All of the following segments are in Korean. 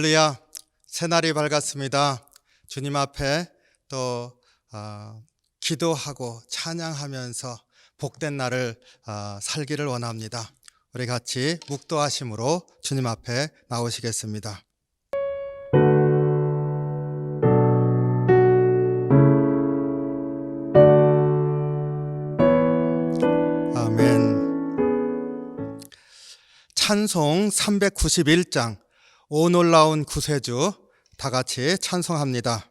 할렐루야. 새날이 밝았습니다. 주님 앞에 또 기도하고 찬양하면서 복된 날을 살기를 원합니다. 우리 같이 묵도하심으로 주님 앞에 나오시겠습니다. 아멘. 찬송 391장 오 놀라운 구세주, 다 같이 찬송합니다.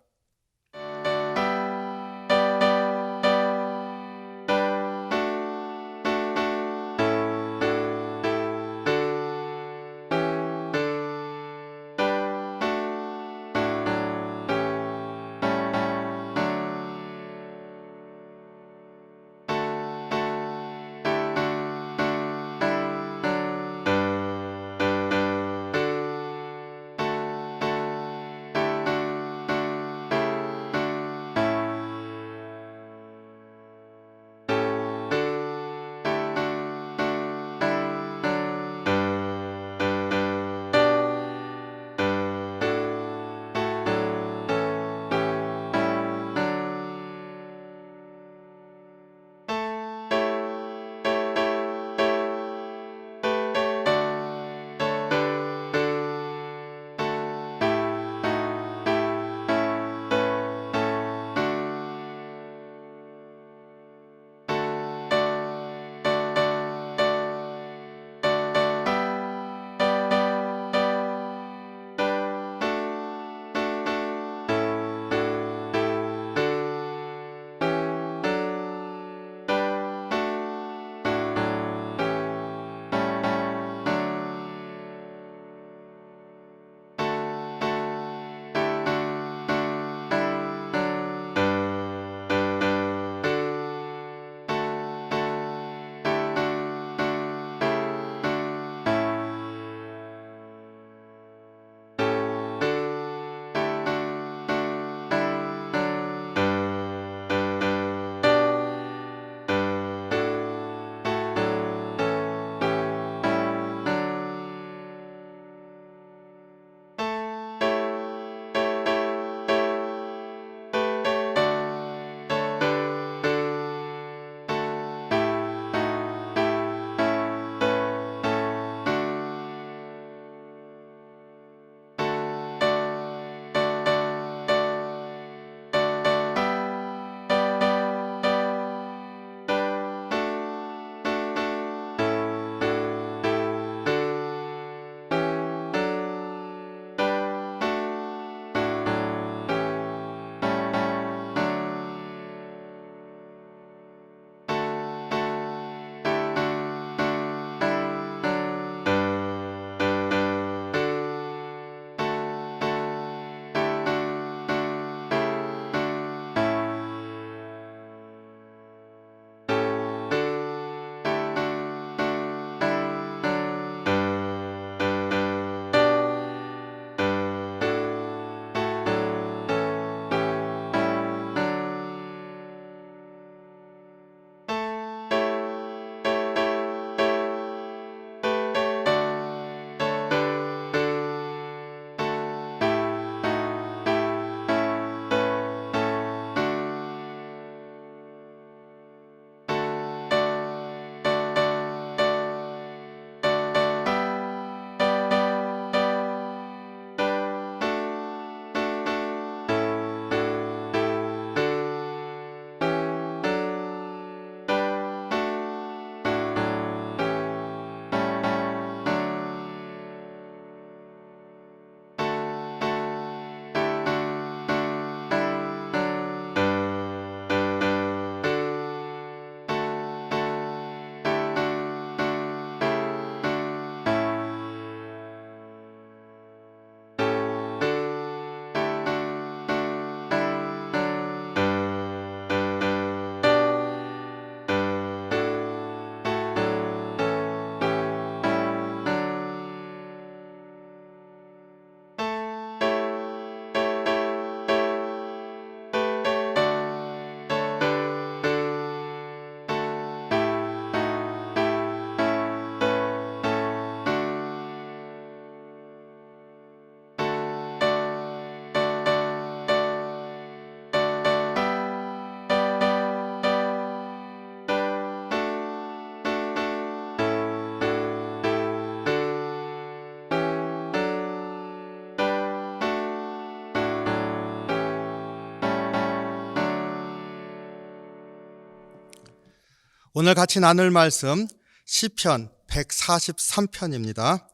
오늘 같이 나눌 말씀 시편 143편입니다.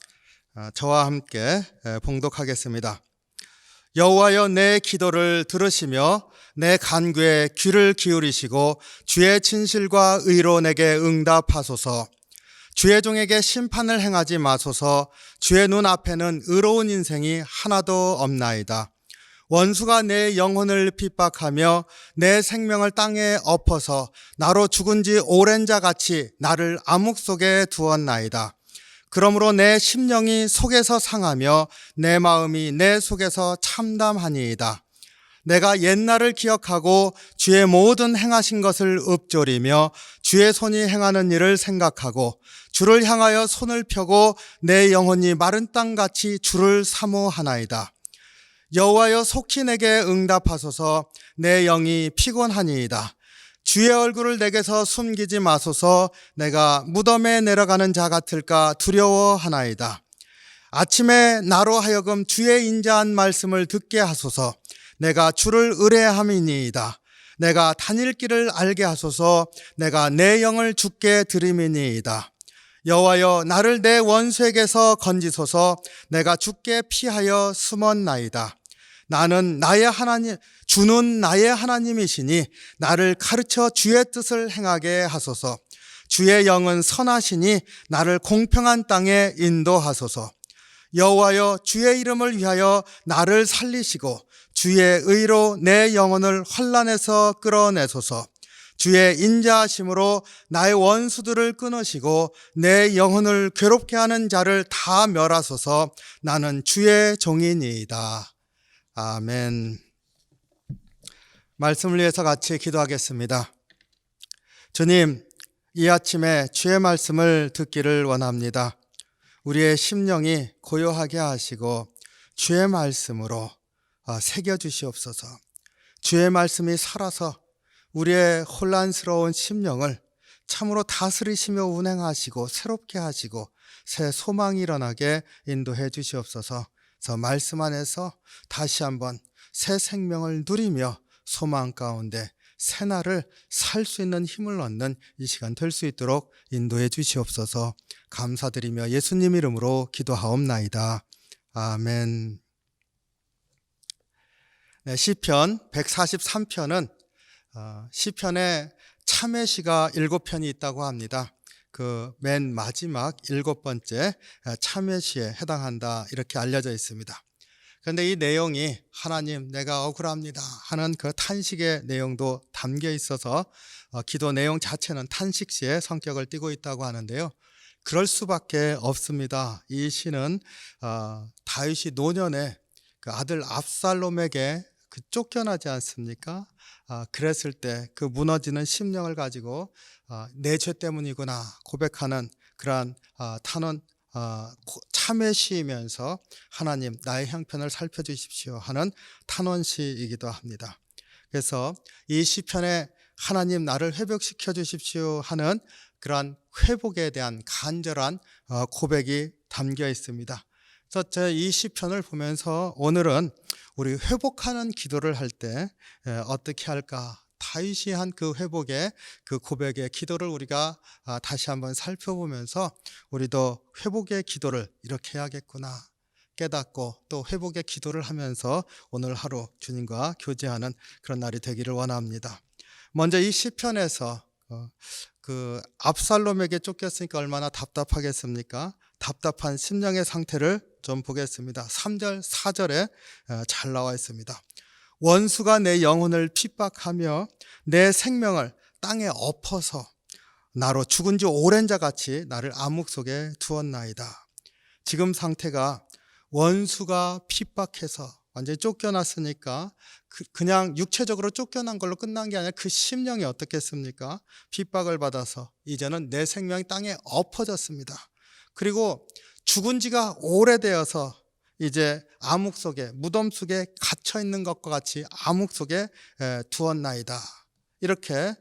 저와 함께 봉독하겠습니다. 여호와여, 내 기도를 들으시며 내 간구에 귀를 기울이시고 주의 진실과 의로 내게 응답하소서. 주의 종에게 심판을 행하지 마소서. 주의 눈앞에는 의로운 인생이 하나도 없나이다. 원수가 내 영혼을 핍박하며 내 생명을 땅에 엎어서 나로 죽은 지 오랜 자 같이 나를 암흑 속에 두었나이다. 그러므로 내 심령이 속에서 상하며 내 마음이 내 속에서 참담하니이다. 내가 옛날을 기억하고 주의 모든 행하신 것을 읊조리며 주의 손이 행하는 일을 생각하고 주를 향하여 손을 펴고 내 영혼이 마른 땅같이 주를 사모하나이다. 여호와여, 속히 내게 응답하소서. 내 영이 피곤하니이다. 주의 얼굴을 내게서 숨기지 마소서. 내가 무덤에 내려가는 자 같을까 두려워하나이다. 아침에 나로 하여금 주의 인자한 말씀을 듣게 하소서. 내가 주를 의뢰함이니이다. 내가 다닐 길을 알게 하소서. 내가 내 영을 주께 드림이니이다. 여호와여, 나를 내 원수에게서 건지소서. 내가 주께 피하여 숨었나이다. 나는 나의 하나님, 주는 나의 하나님이시니 나를 가르쳐 주의 뜻을 행하게 하소서. 주의 영은 선하시니 나를 공평한 땅에 인도하소서. 여호와여, 주의 이름을 위하여 나를 살리시고 주의 의로 내 영혼을 환난에서 끌어내소서. 주의 인자하심으로 나의 원수들을 끊으시고 내 영혼을 괴롭게 하는 자를 다 멸하소서. 나는 주의 종이니이다. 아멘. 말씀을 위해서 같이 기도하겠습니다. 주님, 이 아침에 주의 말씀을 듣기를 원합니다. 우리의 심령이 고요하게 하시고 주의 말씀으로 새겨주시옵소서. 주의 말씀이 살아서 우리의 혼란스러운 심령을 참으로 다스리시며 운행하시고 새롭게 하시고 새 소망이 일어나게 인도해 주시옵소서. 저 말씀 안에서 다시 한번 새 생명을 누리며 소망 가운데 새날을 살 수 있는 힘을 얻는 이 시간 될 수 있도록 인도해 주시옵소서. 감사드리며 예수님 이름으로 기도하옵나이다. 아멘. 네, 시편 143편은 시편에 참회시가 7편이 있다고 합니다. 그 맨 마지막 7번째 참회시에 해당한다, 이렇게 알려져 있습니다. 그런데 이 내용이 하나님, 내가 억울합니다 하는 그 탄식의 내용도 담겨 있어서 기도 내용 자체는 탄식시의 성격을 띠고 있다고 하는데요. 그럴 수밖에 없습니다. 이 시는 다윗이 노년에 그 아들 압살롬에게 쫓겨나지 않습니까? 그랬을 때 그 무너지는 심령을 가지고 내 죄 때문이구나 고백하는 그러한 탄원 참회시이면서 하나님, 나의 형편을 살펴주십시오 하는 탄원시이기도 합니다. 그래서 이 시편에 하나님, 나를 회복시켜 주십시오 하는 그러한 회복에 대한 간절한 고백이 담겨 있습니다. 그래서 이 시편을 보면서 오늘은 우리 회복하는 기도를 할 때 어떻게 할까? 다윗이 한 그 회복의 그 고백의 기도를 우리가 다시 한번 살펴보면서 우리도 회복의 기도를 이렇게 해야겠구나 깨닫고 또 회복의 기도를 하면서 오늘 하루 주님과 교제하는 그런 날이 되기를 원합니다. 먼저 이 시편에서 그 압살롬에게 쫓겼으니까 얼마나 답답하겠습니까? 답답한 심령의 상태를 좀 보겠습니다. 3절, 4절에 잘 나와 있습니다. 원수가 내 영혼을 핍박하며 내 생명을 땅에 엎어서 나로 죽은 지 오랜 자 같이 나를 암흑 속에 두었나이다. 지금 상태가 원수가 핍박해서 완전히 쫓겨났으니까 그냥 육체적으로 쫓겨난 걸로 끝난 게 아니라 그 심령이 어떻겠습니까? 핍박을 받아서 이제는 내 생명이 땅에 엎어졌습니다. 그리고 죽은 지가 오래되어서 이제 암흑 속에, 무덤 속에 갇혀 있는 것과 같이 암흑 속에 두었나이다. 이렇게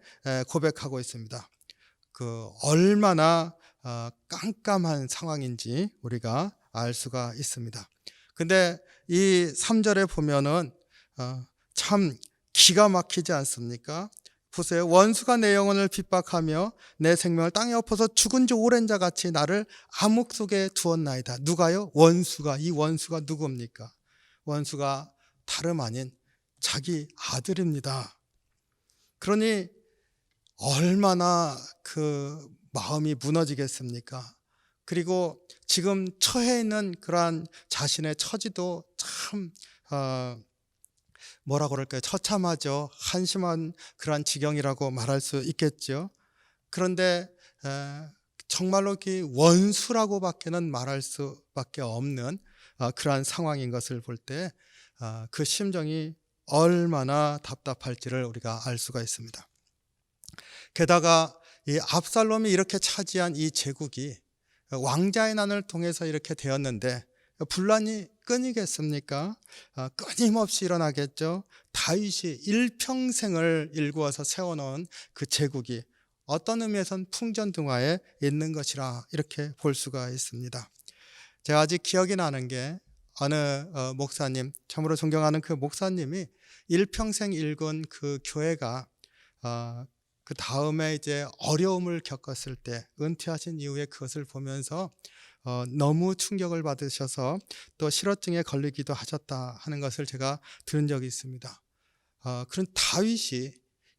고백하고 있습니다. 그 얼마나 깜깜한 상황인지 우리가 알 수가 있습니다. 근데 이 3절에 보면은 참 기가 막히지 않습니까? 보세요. 원수가 내 영혼을 핍박하며 내 생명을 땅에 엎어서 죽은 지 오랜 자 같이 나를 암흑 속에 두었나이다. 누가요? 원수가. 이 원수가 누굽니까? 원수가 다름 아닌 자기 아들입니다. 그러니 얼마나 그 마음이 무너지겠습니까? 그리고 지금 처해 있는 그러한 자신의 처지도 참 뭐라 그럴까요? 처참하죠. 한심한 그러한 지경이라고 말할 수 있겠죠. 그런데 정말로 그 원수라고 밖에는 말할 수밖에 없는 그러한 상황인 것을 볼 때 그 심정이 얼마나 답답할지를 우리가 알 수가 있습니다. 게다가 이 압살롬이 이렇게 차지한 이 제국이 왕자의 난을 통해서 이렇게 되었는데 분란이 끊이겠습니까? 끊임없이 일어나겠죠. 다윗이 일평생을 일구어서 세워놓은 그 제국이 어떤 의미에선 풍전등화에 있는 것이라 이렇게 볼 수가 있습니다. 제가 아직 기억이 나는 게 어느 목사님, 참으로 존경하는 그 목사님이 일평생 일군 그 교회가 그 다음에 이제 어려움을 겪었을 때 은퇴하신 이후에 그것을 보면서 너무 충격을 받으셔서 또 실어증에 걸리기도 하셨다 하는 것을 제가 들은 적이 있습니다. 그런 다윗이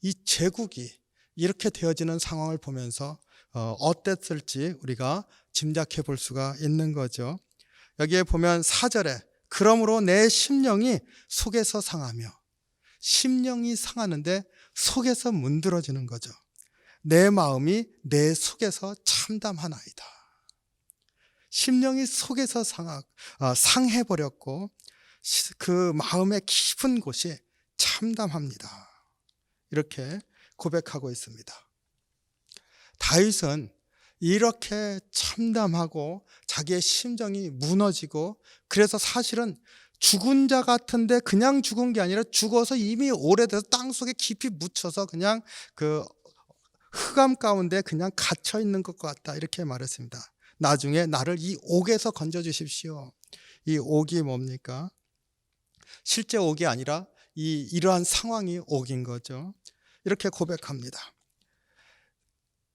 이 제국이 이렇게 되어지는 상황을 보면서 어땠을지 우리가 짐작해 볼 수가 있는 거죠. 여기에 보면 4절에 그러므로 내 심령이 속에서 상하며, 심령이 상하는데 속에서 문드러지는 거죠. 내 마음이 내 속에서 참담하나이다. 심령이 속에서 상해버렸고 그 마음의 깊은 곳이 참담합니다. 이렇게 고백하고 있습니다. 다윗은 이렇게 참담하고 자기의 심정이 무너지고, 그래서 사실은 죽은 자 같은데 그냥 죽은 게 아니라 죽어서 이미 오래돼서 땅속에 깊이 묻혀서 그냥 그 흑암 가운데 그냥 갇혀 있는 것 같다 이렇게 말했습니다. 나중에 나를 이 옥에서 건져주십시오. 이 옥이 뭡니까? 실제 옥이 아니라 이러한 상황이 옥인 거죠. 이렇게 고백합니다.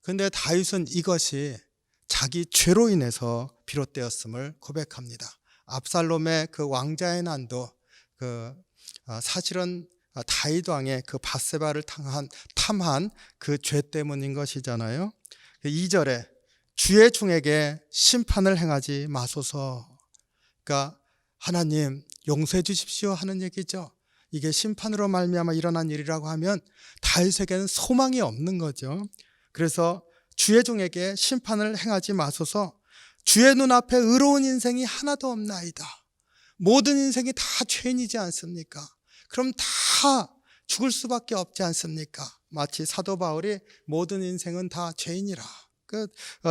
그런데 다윗은 이것이 자기 죄로 인해서 비롯되었음을 고백합니다. 압살롬의 그 왕자의 난도 사실은 다윗 왕의 그 밧세바를 탐한 그 죄 때문인 것이잖아요. 2절에 주의 종에게 심판을 행하지 마소서. 그러니까 하나님 용서해 주십시오 하는 얘기죠. 이게 심판으로 말미암아 일어난 일이라고 하면 다윗에게는 소망이 없는 거죠. 그래서 주의 종에게 심판을 행하지 마소서. 주의 눈앞에 의로운 인생이 하나도 없나이다. 모든 인생이 다 죄인이지 않습니까? 그럼 다 죽을 수밖에 없지 않습니까? 마치 사도 바울이 모든 인생은 다 죄인이라,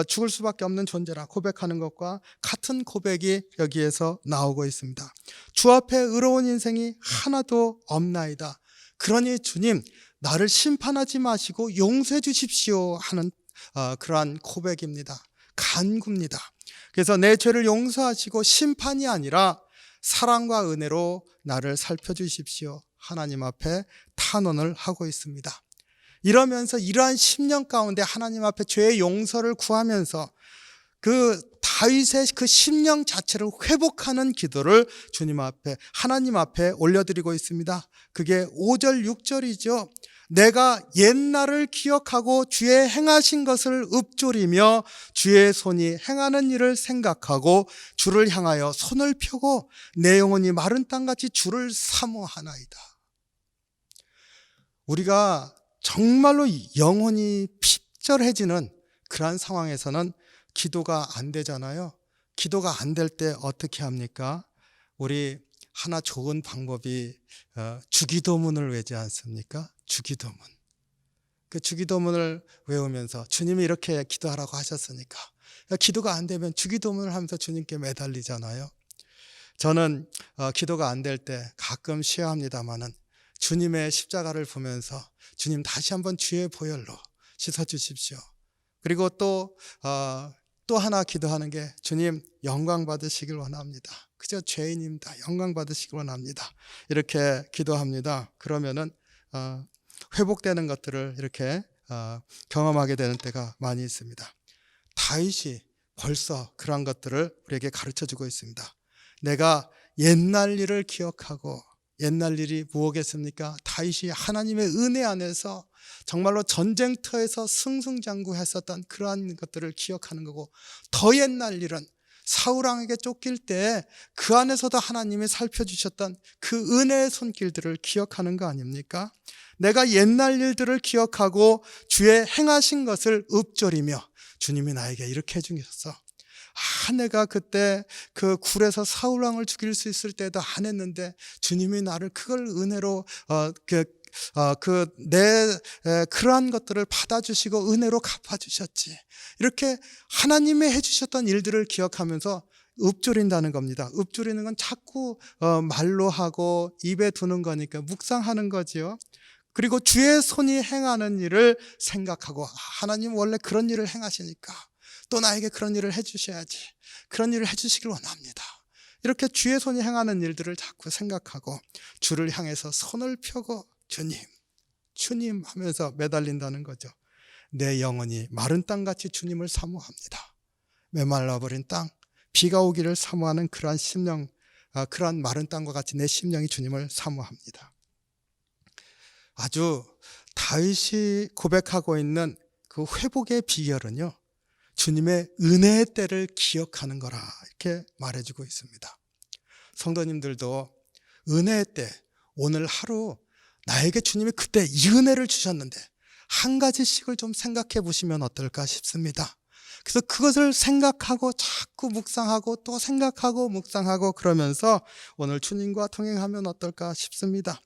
죽을 수밖에 없는 존재라 고백하는 것과 같은 고백이 여기에서 나오고 있습니다. 주 앞에 의로운 인생이 하나도 없나이다. 그러니 주님, 나를 심판하지 마시고 용서해 주십시오 하는 그러한 고백입니다. 간구입니다. 그래서 내 죄를 용서하시고 심판이 아니라 사랑과 은혜로 나를 살펴주십시오. 하나님 앞에 탄원을 하고 있습니다. 이러면서 이러한 심령 가운데 하나님 앞에 죄의 용서를 구하면서 그 다윗의 그 심령 자체를 회복하는 기도를 주님 앞에, 하나님 앞에 올려드리고 있습니다. 그게 5절 6절이죠. 내가 옛날을 기억하고 주의 행하신 것을 읊조리며 주의 손이 행하는 일을 생각하고 주를 향하여 손을 펴고 내 영혼이 마른 땅같이 주를 사모하나이다. 우리가 정말로 영혼이 핍절해지는 그러한 상황에서는 기도가 안 되잖아요. 기도가 안 될 때 어떻게 합니까? 우리 하나 좋은 방법이 주기도문을 외지 않습니까? 주기도문. 그 주기도문을 외우면서 주님이 이렇게 기도하라고 하셨으니까 기도가 안 되면 주기도문을 하면서 주님께 매달리잖아요. 저는 기도가 안 될 때 가끔 쉬어합니다마는 주님의 십자가를 보면서 주님 다시 한번 주의 보혈로 씻어주십시오. 그리고 또 하나 기도하는 게 주님 영광 받으시길 원합니다. 그저 죄인입니다. 영광 받으시길 원합니다. 이렇게 기도합니다. 그러면은 회복되는 것들을 이렇게 경험하게 되는 때가 많이 있습니다. 다윗이 벌써 그런 것들을 우리에게 가르쳐주고 있습니다. 내가 옛날 일을 기억하고, 옛날 일이 무엇겠습니까? 다윗이 하나님의 은혜 안에서 정말로 전쟁터에서 승승장구했었던 그러한 것들을 기억하는 거고, 더 옛날 일은 사울 왕에게 쫓길 때 그 안에서도 하나님이 살펴주셨던 그 은혜의 손길들을 기억하는 거 아닙니까? 내가 옛날 일들을 기억하고 주의 행하신 것을 읊조리며, 주님이 나에게 이렇게 해주셨어. 내가 그때 그 굴에서 사울 왕을 죽일 수 있을 때도 안 했는데 주님이 나를 그걸 은혜로 그러한 것들을 받아주시고 은혜로 갚아주셨지. 이렇게 하나님이 해주셨던 일들을 기억하면서 읊조린다는 겁니다. 읊조리는 건 자꾸 말로 하고 입에 두는 거니까 묵상하는 거지요. 그리고 주의 손이 행하는 일을 생각하고, 하나님 원래 그런 일을 행하시니까 또 나에게 그런 일을 해주셔야지, 그런 일을 해주시길 원합니다. 이렇게 주의 손이 행하는 일들을 자꾸 생각하고 주를 향해서 손을 펴고 주님 하면서 매달린다는 거죠. 내 영혼이 마른 땅같이 주님을 사모합니다. 메말라버린 땅, 비가 오기를 사모하는 그러한 심령, 그러한 마른 땅과 같이 내 심령이 주님을 사모합니다. 아주 다윗이 고백하고 있는 그 회복의 비결은요, 주님의 은혜의 때를 기억하는 거라 이렇게 말해주고 있습니다. 성도님들도 은혜의 때, 오늘 하루 나에게 주님이 그때 이 은혜를 주셨는데 한 가지씩을 좀 생각해 보시면 어떨까 싶습니다. 그래서 그것을 생각하고 자꾸 묵상하고 또 생각하고 묵상하고 그러면서 오늘 주님과 동행하면 어떨까 싶습니다.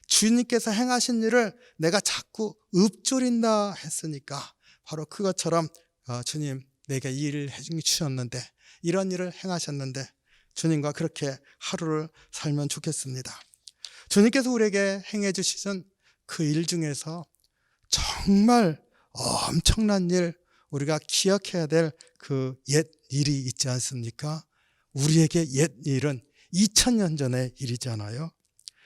주님께서 행하신 일을 내가 자꾸 읊조린다 했으니까 바로 그것처럼 주님 내게 이 일을 해주셨는데, 이런 일을 행하셨는데 주님과 그렇게 하루를 살면 좋겠습니다. 주님께서 우리에게 행해 주시는 그 일 중에서 정말 엄청난 일, 우리가 기억해야 될 그 옛 일이 있지 않습니까? 우리에게 옛 일은 2000년 전의 일이잖아요.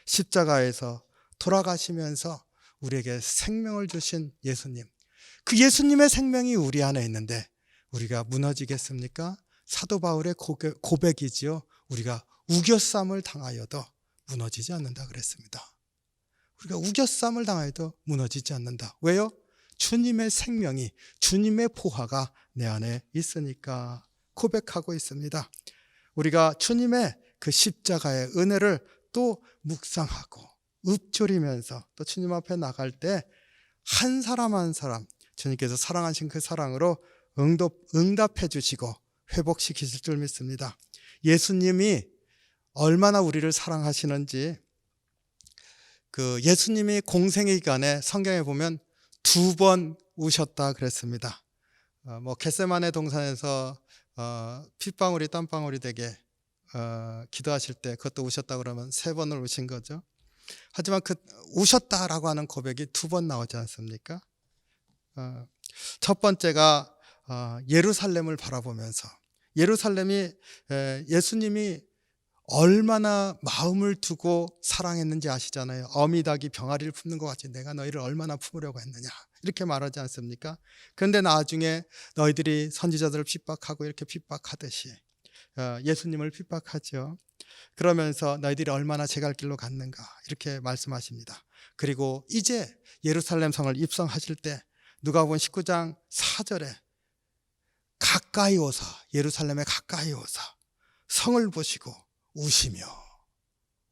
십자가에서 돌아가시면서 우리에게 생명을 주신 예수님, 그 예수님의 생명이 우리 안에 있는데 우리가 무너지겠습니까? 사도 바울의 고백이지요. 우리가 우겨쌈을 당하여도 무너지지 않는다 그랬습니다. 우리가 우겨쌈을 당하여도 무너지지 않는다. 왜요? 주님의 생명이, 주님의 보화가 내 안에 있으니까 고백하고 있습니다. 우리가 주님의 그 십자가의 은혜를 또 묵상하고 읊조리면서 또 주님 앞에 나갈 때 한 사람 한 사람 주님께서 사랑하신 그 사랑으로 응답해 주시고 회복시키실 줄 믿습니다. 예수님이 얼마나 우리를 사랑하시는지, 그 예수님이 공생의 기간에 성경에 보면 2번 우셨다 그랬습니다. 겟세마네 동산에서 핏방울이 땀방울이 되게 기도하실 때 그것도 우셨다 그러면 3번을 우신 거죠. 하지만 그 우셨다라고 하는 고백이 2번 나오지 않습니까? 첫 번째가 예루살렘을 바라보면서, 예루살렘이 예수님이 얼마나 마음을 두고 사랑했는지 아시잖아요. 어미닭이 병아리를 품는 것 같이 내가 너희를 얼마나 품으려고 했느냐 이렇게 말하지 않습니까? 그런데 나중에 너희들이 선지자들을 핍박하고 이렇게 핍박하듯이 예수님을 핍박하죠. 그러면서 너희들이 얼마나 제 갈 길로 갔는가 이렇게 말씀하십니다. 그리고 이제 예루살렘 성을 입성하실 때 누가복음 19장 4절에 가까이 오사, 예루살렘에 가까이 오사 성을 보시고 우시며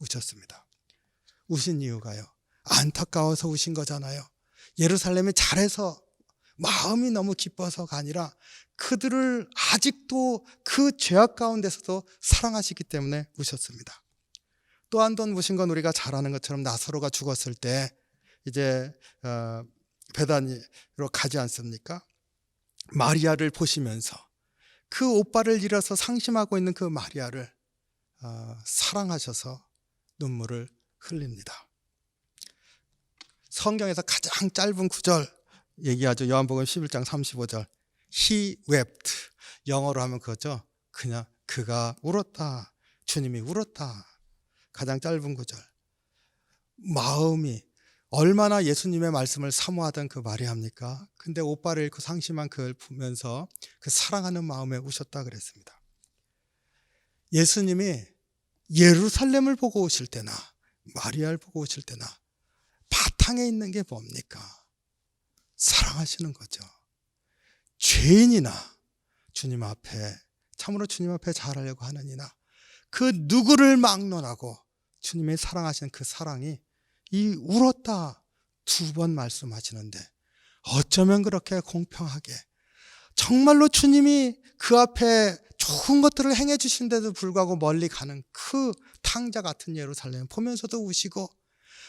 우셨습니다. 우신 이유가요, 안타까워서 우신 거잖아요. 예루살렘이 잘해서 마음이 너무 기뻐서가 아니라 그들을 아직도 그 죄악 가운데서도 사랑하시기 때문에 우셨습니다. 또 한 번 우신 건 우리가 잘 아는 것처럼 나사로가 죽었을 때 이제 베다니로 가지 않습니까? 마리아를 보시면서 그 오빠를 잃어서 상심하고 있는 그 마리아를 사랑하셔서 눈물을 흘립니다. 성경에서 가장 짧은 구절 얘기하죠. 요한복음 11장 35절. He wept. 영어로 하면 그거죠. 그냥 그가 울었다. 주님이 울었다. 가장 짧은 구절. 마음이 얼마나 예수님의 말씀을 사모하던 그 마리아입니까? 근데 옷발을 잃고 상심한 그를 보면서 그 사랑하는 마음에 우셨다 그랬습니다. 예수님이 예루살렘을 보고 오실 때나 마리아를 보고 오실 때나 바탕에 있는 게 뭡니까? 사랑하시는 거죠. 죄인이나 주님 앞에 참으로 주님 앞에 잘하려고 하느니나 그 누구를 막론하고 주님의 사랑하시는 그 사랑이 이 울었다 2번 말씀하시는데 어쩌면 그렇게 공평하게 정말로 주님이 그 앞에 좋은 것들을 행해 주신데도 불구하고 멀리 가는 그 탕자 같은 예루살렘 보면서도 우시고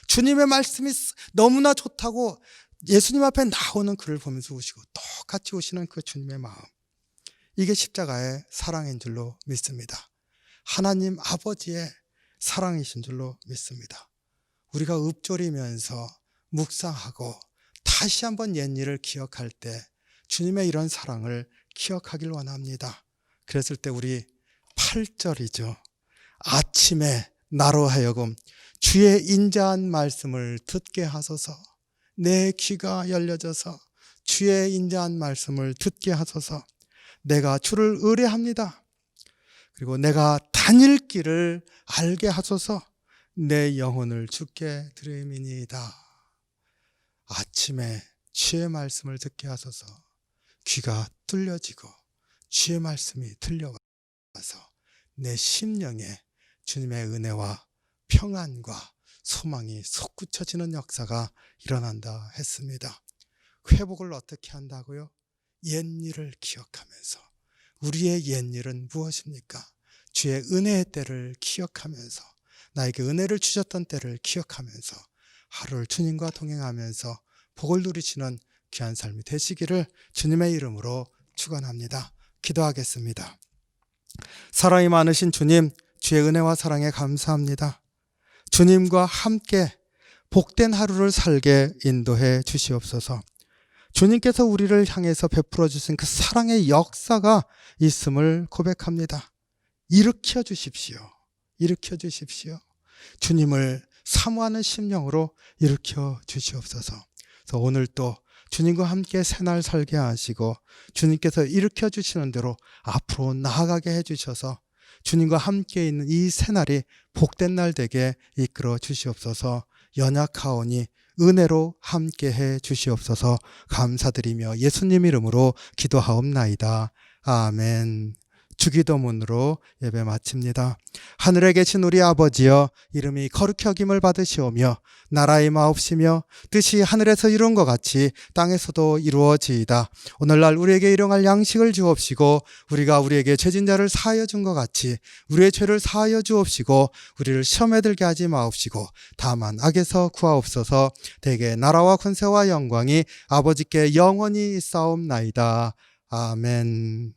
주님의 말씀이 너무나 좋다고 예수님 앞에 나오는 그를 보면서 우시고 똑같이 우시는 그 주님의 마음, 이게 십자가의 사랑인 줄로 믿습니다. 하나님 아버지의 사랑이신 줄로 믿습니다. 우리가 읊조리면서 묵상하고 다시 한번 옛일을 기억할 때 주님의 이런 사랑을 기억하길 원합니다. 그랬을 때 우리 8절이죠. 아침에 나로 하여금 주의 인자한 말씀을 듣게 하소서. 내 귀가 열려져서 주의 인자한 말씀을 듣게 하소서. 내가 주를 의뢰합니다. 그리고 내가 다닐 길을 알게 하소서. 내 영혼을 주께 드리미니이다. 아침에 주의 말씀을 듣게 하소서. 귀가 뚫려지고 주의 말씀이 들려와서 내 심령에 주님의 은혜와 평안과 소망이 솟구쳐지는 역사가 일어난다 했습니다. 회복을 어떻게 한다고요? 옛일을 기억하면서. 우리의 옛일은 무엇입니까? 주의 은혜의 때를 기억하면서, 나에게 은혜를 주셨던 때를 기억하면서 하루를 주님과 동행하면서 복을 누리시는 귀한 삶이 되시기를 주님의 이름으로 축원합니다. 기도하겠습니다. 사랑이 많으신 주님, 주의 은혜와 사랑에 감사합니다. 주님과 함께 복된 하루를 살게 인도해 주시옵소서. 주님께서 우리를 향해서 베풀어 주신 그 사랑의 역사가 있음을 고백합니다. 일으켜 주십시오. 일으켜 주십시오. 주님을 사모하는 심령으로 일으켜 주시옵소서. 그래서 오늘 또 주님과 함께 새날 살게 하시고 주님께서 일으켜 주시는 대로 앞으로 나아가게 해주셔서 주님과 함께 있는 이 새날이 복된 날 되게 이끌어 주시옵소서. 연약하오니 은혜로 함께 해 주시옵소서. 감사드리며 예수님 이름으로 기도하옵나이다. 아멘. 주기도문으로 예배 마칩니다. 하늘에 계신 우리 아버지여, 이름이 거룩히 여김을 받으시오며 나라의 마옵시며 뜻이 하늘에서 이룬 것 같이 땅에서도 이루어지이다. 오늘날 우리에게 일용할 양식을 주옵시고 우리가 우리에게 죄진 자를 사하여 준 것 같이 우리의 죄를 사하여 주옵시고 우리를 시험에 들게 하지 마옵시고 다만 악에서 구하옵소서. 대개 나라와 권세와 영광이 아버지께 영원히 있사옵나이다. 아멘.